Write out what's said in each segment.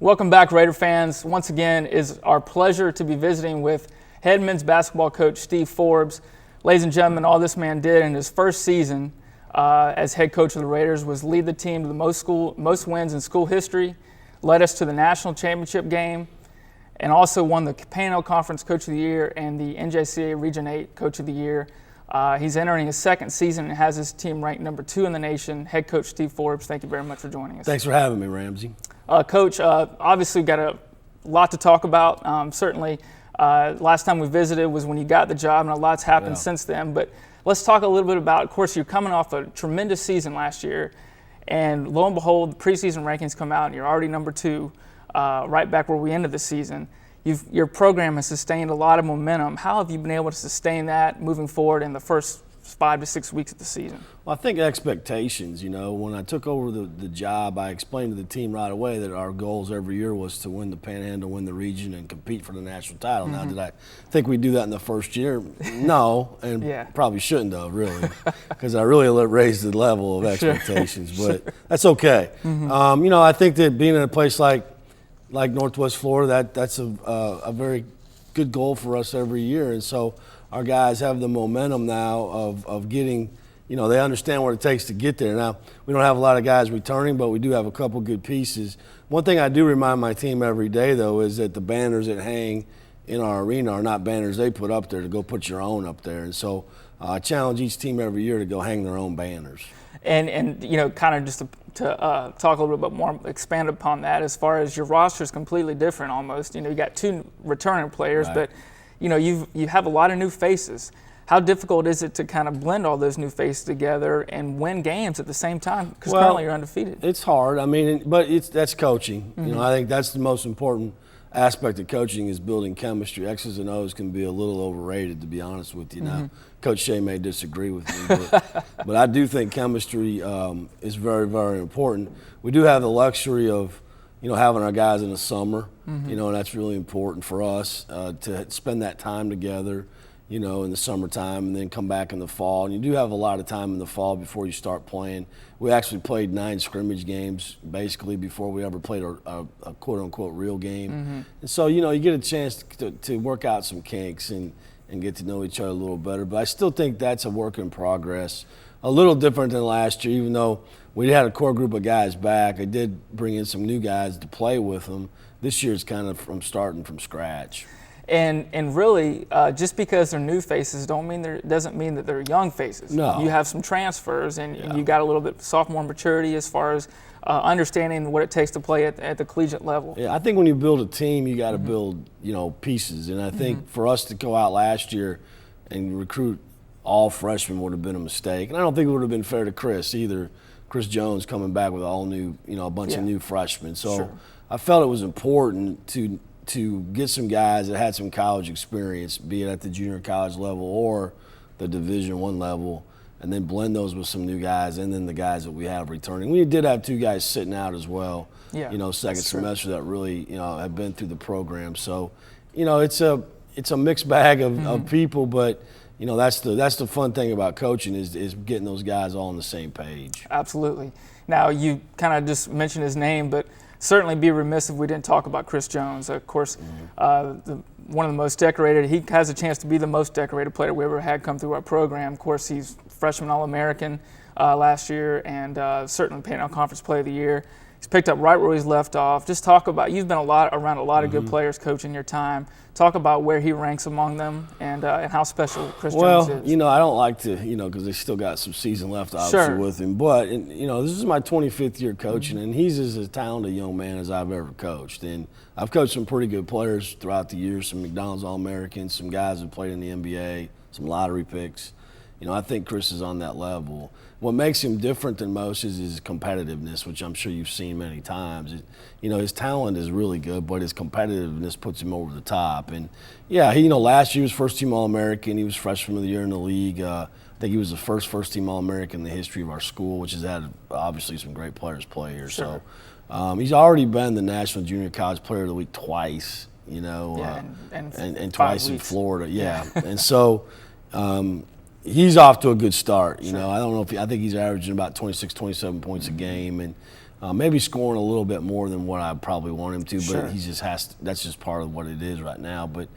Welcome back, Raider fans. Once again, it is our pleasure to be visiting with head men's basketball coach Steve Forbes. Ladies and gentlemen, all this man did in his first season as head coach of the Raiders was lead the team to the most wins in school history, led us to the national championship game, and also won the Pan-Am Conference Coach of the Year and the NJCAA Region 8 Coach of the Year. He's entering his second season and has his team ranked number 2 in the nation. Head coach Steve Forbes, thank you very much for joining us. Thanks for having me, Ramsey. Coach, obviously we've got a lot to talk about. Certainly, last time we visited was when you got the job, and a lot's happened since then. But let's talk a little bit about, of course, you're coming off a tremendous season last year, and lo and behold, the preseason rankings come out, and you're already number 2, right back where we ended the season. Your program has sustained a lot of momentum. How have you been able to sustain that moving forward in the first 5 to 6 weeks of the season? Well, I think expectations, when I took over the job, I explained to the team right away that our goals every year was to win the Panhandle, win the region, and compete for the national title. Now, did I think we'd do that in the first year? No, and probably shouldn't have, really, because I really raised the level of expectations, but that's okay. I think that being in a place like Northwest Florida, that's a very good goal for us every year, and so our guys have the momentum now of getting, they understand what it takes to get there. Now, we don't have a lot of guys returning, but we do have a couple good pieces. One thing I do remind my team every day, though, is that the banners that hang in our arena are not banners they put up there, to go put your own up there. And so I challenge each team every year to go hang their own banners. And kind of just to talk a little bit more, expand upon that, as far as your roster is completely different almost. You got 2 returning players, but you have a lot of new faces. How difficult is it to kind of blend all those new faces together and win games at the same time? Because currently you're undefeated. It's hard. But that's coaching. I think that's the most important aspect of coaching is building chemistry. X's and O's can be a little overrated, to be honest with you. Now, Coach Shea may disagree with me, but I do think chemistry is very, very important. We do have the luxury of having our guys in the summer, and that's really important for us to spend that time together, in the summertime, and then come back in the fall. And you do have a lot of time in the fall before you start playing. We actually played 9 scrimmage games basically before we ever played a quote-unquote real game. And so, you get a chance to work out some kinks and get to know each other a little better. But I still think that's a work in progress. A little different than last year, even though we had a core group of guys back. I did bring in some new guys to play with them. This year's kind of starting from scratch. And really, just because they're new faces doesn't mean that they're young faces. No. You have some transfers, and you got a little bit of sophomore maturity as far as understanding what it takes to play at the collegiate level. Yeah, I think when you build a team, you got to build, pieces. And I think for us to go out last year and recruit all freshmen would have been a mistake. And I don't think it would have been fair to Chris either. Chris Jones coming back with all new, a bunch of new freshmen. So I felt it was important to get some guys that had some college experience, be it at the junior college level or the Division I level, and then blend those with some new guys, and then the guys that we have returning. We did have 2 guys sitting out as well, second semester that really, have been through the program. So, it's a mixed bag of people, but that's the fun thing about coaching is getting those guys all on the same page. Absolutely. Now, you kind of just mentioned his name, but certainly be remiss if we didn't talk about Chris Jones. Of course, one of the most decorated. He has a chance to be the most decorated player we ever had come through our program. Of course, he's freshman All-American last year, and certainly Pan-Am Conference Player of the Year. He's picked up right where he's left off. Just talk about, you've been around a lot of good players, Coach, in your time. Talk about where he ranks among them and how special Chris Jones is. I don't like to, because they still got some season left, obviously, with him. But, this is my 25th year coaching, and he's as talented young man as I've ever coached. And I've coached some pretty good players throughout the years, some McDonald's All-Americans, some guys who played in the NBA, some lottery picks. I think Chris is on that level. What makes him different than most is his competitiveness, which I'm sure you've seen many times. His talent is really good, but his competitiveness puts him over the top. And last year he was first-team All-American. He was freshman of the year in the league. I think he was the first-team All-American in the history of our school, which has had obviously some great players play here. Sure. So he's already been the National Junior College Player of the Week twice. And twice in Florida. And so. He's off to a good start. I don't know I think he's averaging about 26, 27 points a game, and Maybe scoring a little bit more than what I probably want him to, but Sure. he just has to, that's just part of what it is right now. But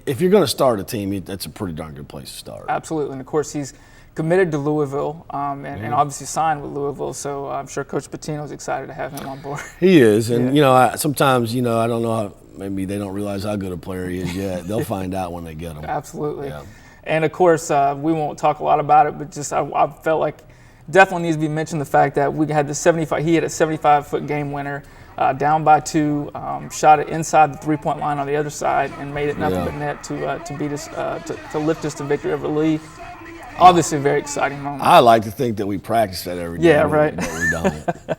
if you're going to start a team, that's a pretty darn good place to start. Absolutely, and of course he's committed to Louisville and obviously signed with Louisville, so I'm sure Coach Pitino's excited to have him on board. He is, and Yeah. sometimes I don't know how, maybe they don't realize how good a player he is yet. They'll find out when they get him. Absolutely. Yeah. And of course, we won't talk a lot about it, but just I felt like definitely needs to be mentioned the fact that we had he had a 75-foot game winner, down by 2, shot it inside the 3-point line on the other side, and made it nothing but net to beat us, to lift us to victory over the league. Obviously, a very exciting moment. I like to think that we practice that every day. Yeah, right. But we don't.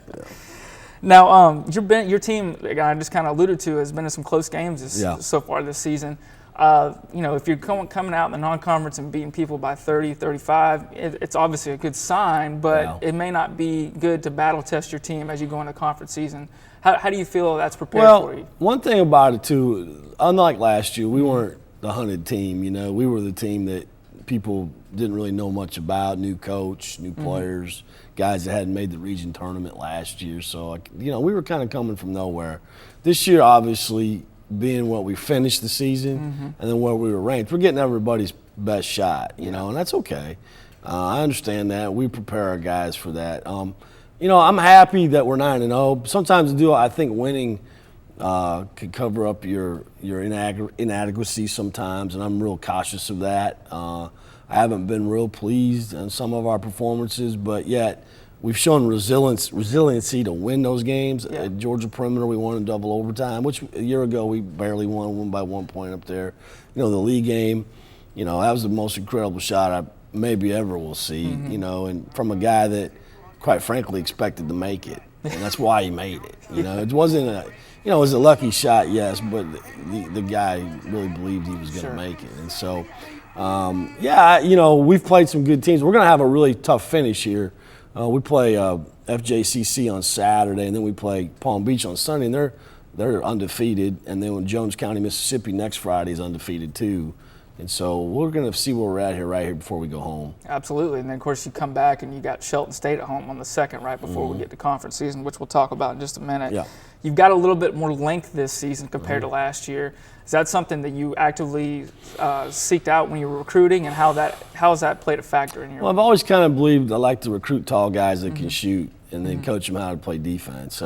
Now, your team, like I just kind of alluded to, has been in some close games so far this season. If you're coming out in the non-conference and beating people by 30, 35, it's obviously a good sign, but it may not be good to battle test your team as you go into conference season. How do you feel that's prepared for you? One thing about it, too, unlike last year, we weren't the hunted team. We were the team that people didn't really know much about, new coach, new players, guys that hadn't made the region tournament last year. So, we were kind of coming from nowhere. This year, obviously, being what we finished the season and then where we were ranked, we're getting everybody's best shot, and that's okay. I understand that. We prepare our guys for that. I'm happy that we're 9-0. Sometimes I think winning could cover up your inadequacy sometimes, and I'm real cautious of that. I haven't been real pleased in some of our performances, but yet we've shown resiliency to win those games. Yeah. At Georgia Perimeter, we won in double overtime, which a year ago we barely won by 1 point up there. The league game, that was the most incredible shot I maybe ever will see, and from a guy that, quite frankly, expected to make it. And that's why he made it. It wasn't it was a lucky shot, yes, but the guy really believed he was going to make it. And so, we've played some good teams. We're going to have a really tough finish here. We play FJCC on Saturday, and then we play Palm Beach on Sunday, and they're undefeated. And then when Jones County, Mississippi next Friday is undefeated too. And so we're going to see where we're at right here before we go home. Absolutely. And then, of course, you come back and you got Shelton State at home on the 2nd right before we get to conference season, which we'll talk about in just a minute. Yeah. You've got a little bit more length this season compared to last year. Is that something that you actively seeked out when you were recruiting, and how has that played a factor in your? Well, I've always kind of believed I like to recruit tall guys that can shoot and then coach them how to play defense.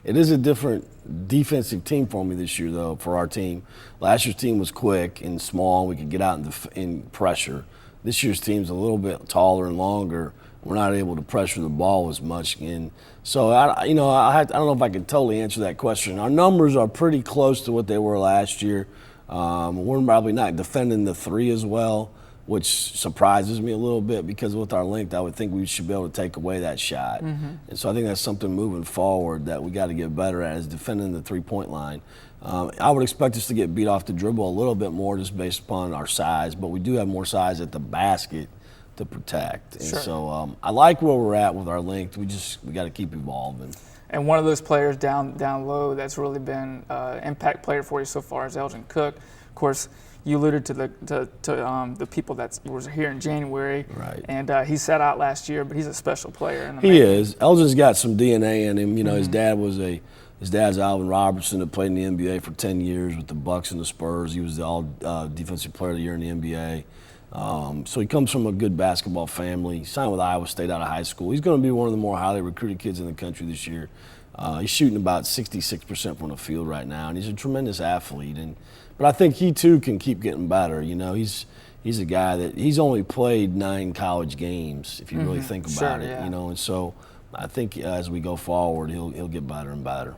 It is a different defensive team for me this year, though, for our team. Last year's team was quick and small. We could get out in pressure. This year's team's a little bit taller and longer. We're not able to pressure the ball as much. And so, I don't know if I can totally answer that question. Our numbers are pretty close to what they were last year. We're probably not defending the 3 as well, which surprises me a little bit, because with our length, I would think we should be able to take away that shot. And so I think that's something moving forward that we got to get better at, is defending the 3-point line. I would expect us to get beat off the dribble a little bit more just based upon our size, but we do have more size at the basket to protect. And so I like where we're at with our length. We got to keep evolving. And one of those players down low that's really been an impact player for you so far is Elgin Cook. Of course, you alluded to the people that was here in January, right? And he sat out last year, but he's a special player. He is. Elgin's got some DNA in him. His dad's Alvin Robertson, that played in the NBA for 10 years with the Bucks and the Spurs. He was the All Defensive Player of the Year in the NBA. So he comes from a good basketball family. He signed with Iowa State out of high school. He's going to be one of the more highly recruited kids in the country this year. He's shooting about 66% from the field right now, and he's a tremendous athlete. But I think he too can keep getting better. He's a guy that he's only played 9 college games, if you really think about it. Yeah. And so I think as we go forward, he'll get better and better.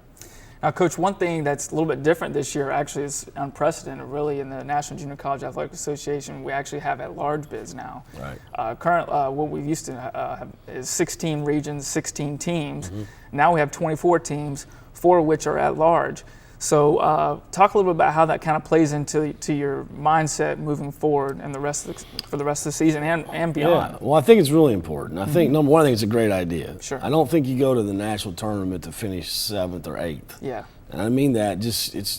Now, Coach, one thing that's a little bit different this year, actually is unprecedented, really, in the National Junior College Athletic Association. We actually have at-large bids now. Right. What we used to have is 16 regions, 16 teams. Now we have 24 teams, 4 of which are at-large. So talk a little bit about how that kind of plays into your mindset moving forward and for the rest of the season and beyond. Yeah. Well, I think it's really important. I think, number one, I think it's a great idea. Sure. I don't think you go to the national tournament to finish 7th or 8th. Yeah. And I mean that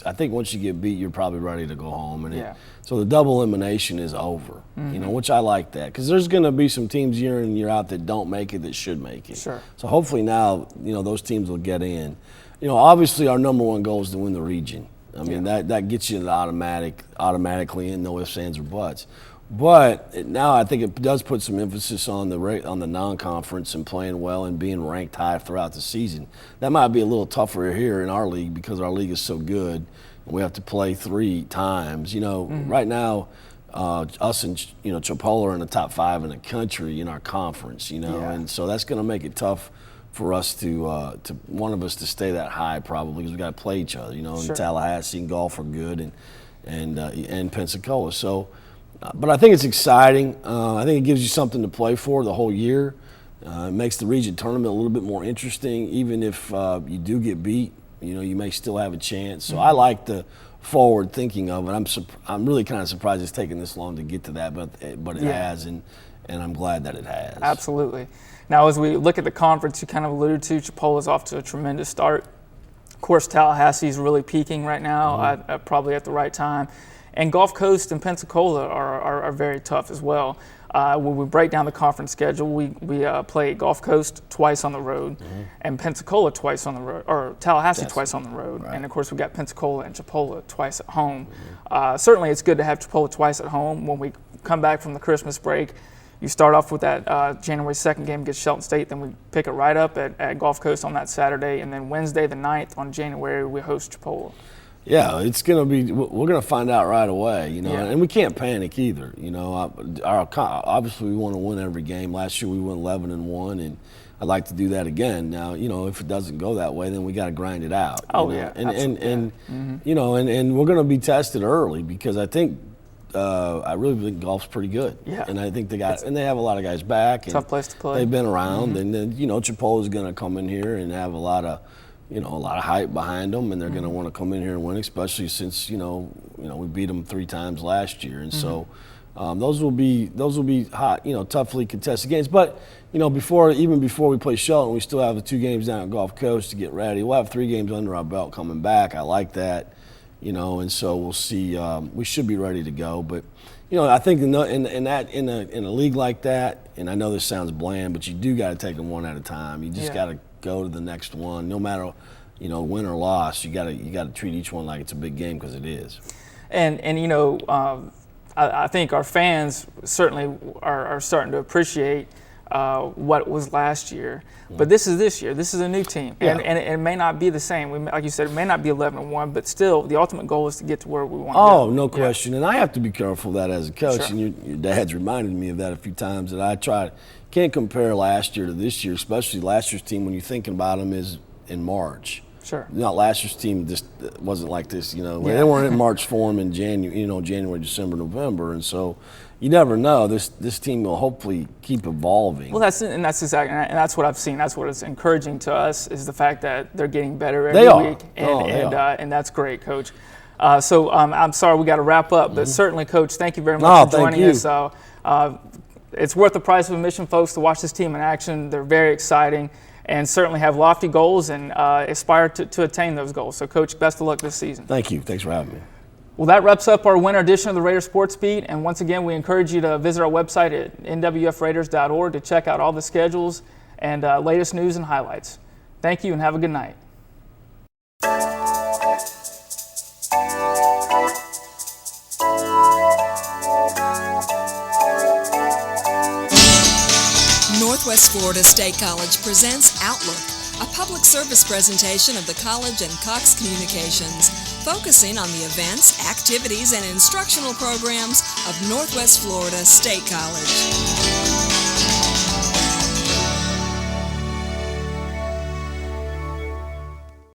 I think once you get beat, you're probably ready to go home. And Yeah. so the double elimination is over, which I like that. Because there's going to be some teams year in and year out that don't make it that should make it. Sure. So hopefully now, those teams will get in. Obviously our number one goal is to win the region. I mean, that gets you automatically in, no ifs, ands, or buts. But now I think it does put some emphasis on the non-conference and playing well and being ranked high throughout the season. That might be a little tougher here in our league because our league is so good. We have to play 3 times. Right now, us and Chipola are in the top 5 in the country in our conference. And so that's going to make it tough for us to one of us to stay that high probably because we got to play each other. Sure. In Tallahassee and Gulf are good and Pensacola. So. But I think it's exciting. I think it gives you something to play for the whole year. It makes the region tournament a little bit more interesting. Even if you do get beat, you may still have a chance. So I like the forward thinking of it. I'm really kind of surprised it's taken this long to get to that, but it has, and I'm glad that it has. Absolutely. Now, as we look at the conference, you kind of alluded to, Chipola's off to a tremendous start. Of course, Tallahassee's really peaking right now, probably at the right time. And Gulf Coast and Pensacola are very tough as well. When we break down the conference schedule, we play Gulf Coast twice on the road, and Pensacola twice on the road, or Tallahassee twice on the road. Right. And of course, we got Pensacola and Chipola twice at home. Certainly, it's good to have Chipola twice at home. When we come back from the Christmas break, you start off with that January 2nd game against Shelton State, then we pick it right up at Gulf Coast on that Saturday, and then Wednesday the 9th on January, we host Chipola. Yeah, it's going to be. We're going to find out right away, and we can't panic either. Obviously we want to win every game. Last year we went 11-1, and I'd like to do that again. Now, if it doesn't go that way, then we got to grind it out. And we're going to be tested early because I think I really think golf's pretty good. Yeah, and I think they have a lot of guys back. Tough place to play. They've been around, and then Chipola's going to come in here and have a lot of hype behind them, and they're going to want to come in here and win, especially since we beat them 3 times last year, and so those will be hot, toughly contested games. But before we play Shelton, we still have the 2 games down at Gulf Coast to get ready. We'll have 3 games under our belt coming back. I like that, and so we'll see. We should be ready to go, but. I think in a league like that, and I know this sounds bland, but you do got to take them one at a time. You just got to go to the next one, no matter win or loss. You got to treat each one like it's a big game because it is. And I think our fans certainly are starting to appreciate what was last year. But this is this year. This is a new team. And it may not be the same. Like you said, it may not be 11-1, but still the ultimate goal is to get to where we want to go. Oh, no question. Yeah. And I have to be careful of that as a coach. Sure. And your dad's reminded me of that a few times, that can't compare last year to this year, especially last year's team when you're thinking about them is in March. Sure. Not last year's team just wasn't like this, They weren't in March form in January, December, November, and so you never know. This team will hopefully keep evolving. Well, that's what I've seen. That's what is encouraging to us is the fact that they're getting better every week, and that's great, Coach. So I'm sorry we got to wrap up, but certainly, Coach, thank you very much for joining us. It's worth the price of admission, folks, to watch this team in action. They're very exciting. And certainly have lofty goals and aspire to attain those goals. So, Coach, best of luck this season. Thank you. Thanks for having me. Well, that wraps up our winter edition of the Raider Sports Beat. And once again, we encourage you to visit our website at nwfraiders.org to check out all the schedules and latest news and highlights. Thank you and have a good night. Northwest Florida State College presents Outlook, a public service presentation of the college and Cox Communications, focusing on the events, activities, and instructional programs of Northwest Florida State College.